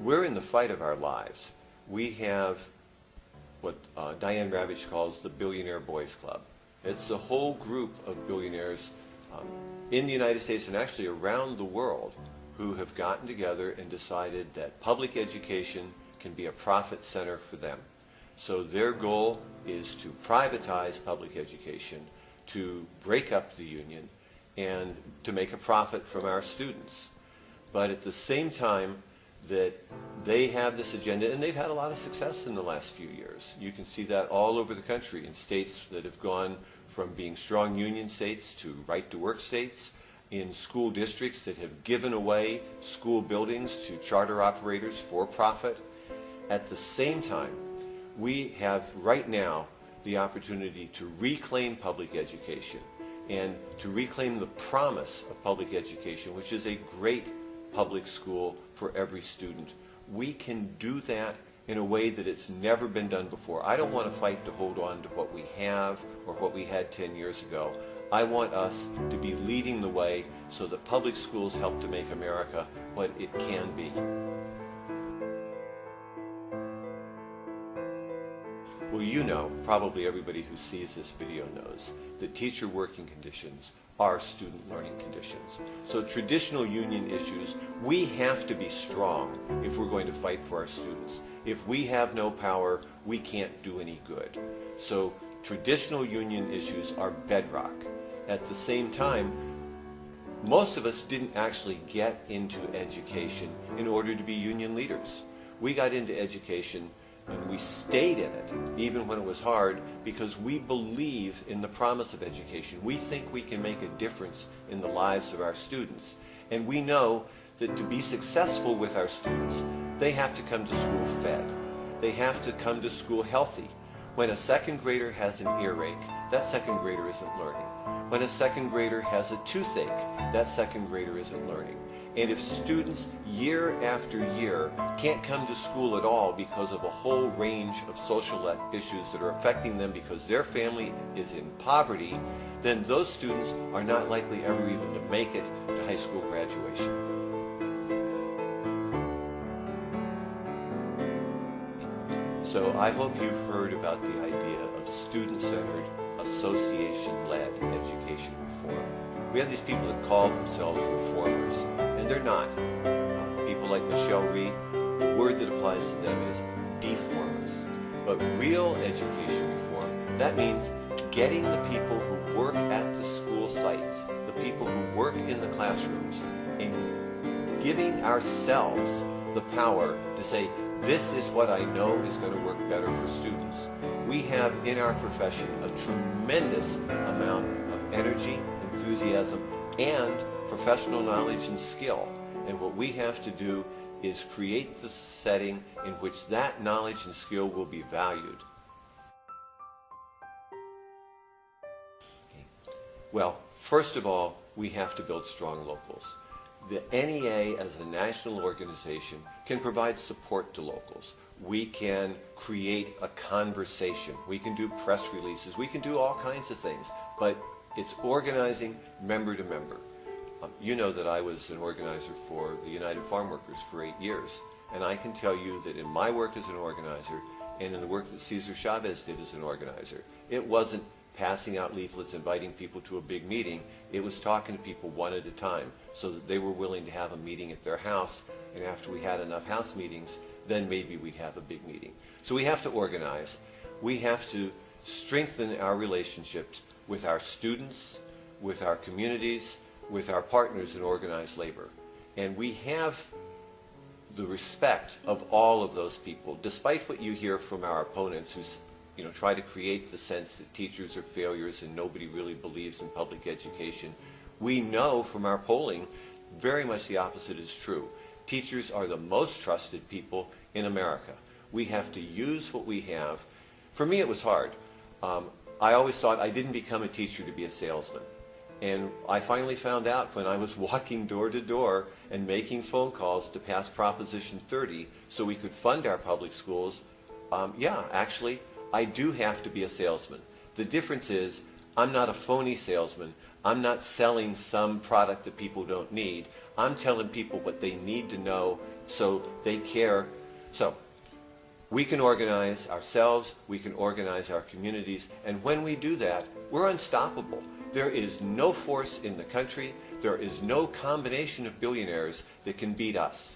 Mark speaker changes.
Speaker 1: we're in the fight of our lives. We have what Diane Ravitch calls the Billionaire Boys Club. It's a whole group of billionaires in the United States and actually around the world who have gotten together and decided that public education can be a profit center for them. So their goal is to privatize public education, to break up the union, and to make a profit from our students. But at the same time that they have this agenda, and they've had a lot of success in the last few years. You can see that all over the country in states that have gone from being strong union states to right-to-work states, in school districts that have given away school buildings to charter operators for profit. At the same time, we have right now the opportunity to reclaim public education and to reclaim the promise of public education, which is a great public school for every student. We can do that in a way that it's never been done before. I don't want to fight to hold on to what we have or what we had 10 years ago. I want us to be leading the way so that public schools help to make America what it can be. Well, you know, probably everybody who sees this video knows, that teacher working conditions are student learning conditions. So traditional union issues, we have to be strong if we're going to fight for our students. If we have no power, we can't do any good. So traditional union issues are bedrock. At the same time, most of us didn't actually get into education in order to be union leaders. We got into education and we stayed in it, even when it was hard, because we believe in the promise of education. We think we can make a difference in the lives of our students. And we know that to be successful with our students, they have to come to school fed. They have to come to school healthy. When a second grader has an earache, that second grader isn't learning. When a second grader has a toothache, that second grader isn't learning. And if students year after year can't come to school at all because of a whole range of social issues that are affecting them because their family is in poverty, then those students are not likely ever even to make it to high school graduation. So I hope you've heard about the idea of student-centered, association-led education reform. We have these people that call themselves reformers, and they're not. People like Michelle Rhee, the word that applies to them is deformers. But real education reform, that means getting the people who work at the school sites, the people who work in the classrooms, and giving ourselves the power to say, this is what I know is going to work better for students. We have in our profession a tremendous amount of energy, enthusiasm, and professional knowledge and skill. And what we have to do is create the setting in which that knowledge and skill will be valued. Well, first of all, we have to build strong locals. The NEA as a national organization can provide support to locals. We can create a conversation. We can do press releases. We can do all kinds of things. But it's organizing member to member. You know that I was an organizer for the United Farm Workers for 8 years. And I can tell you that in my work as an organizer and in the work that Cesar Chavez did as an organizer, it wasn't passing out leaflets, inviting people to a big meeting. It was talking to people one at a time so that they were willing to have a meeting at their house, and after we had enough house meetings, then maybe we'd have a big meeting. So we have to organize. We have to strengthen our relationships with our students, with our communities, with our partners in organized labor. And we have the respect of all of those people, despite what you hear from our opponents who try to create the sense that teachers are failures and nobody really believes in public education. We know from our polling very much the opposite is true. Teachers are the most trusted people in America. We have to use what we have. For me, it was hard. I always thought I didn't become a teacher to be a salesman. And I finally found out when I was walking door to door and making phone calls to pass Proposition 30 so we could fund our public schools, yeah, actually, I do have to be a salesman. The difference is I'm not a phony salesman. I'm not selling some product that people don't need. I'm telling people what they need to know so they care. So we can organize ourselves, we can organize our communities, and when we do that, we're unstoppable. There is no force in the country, there is no combination of billionaires that can beat us.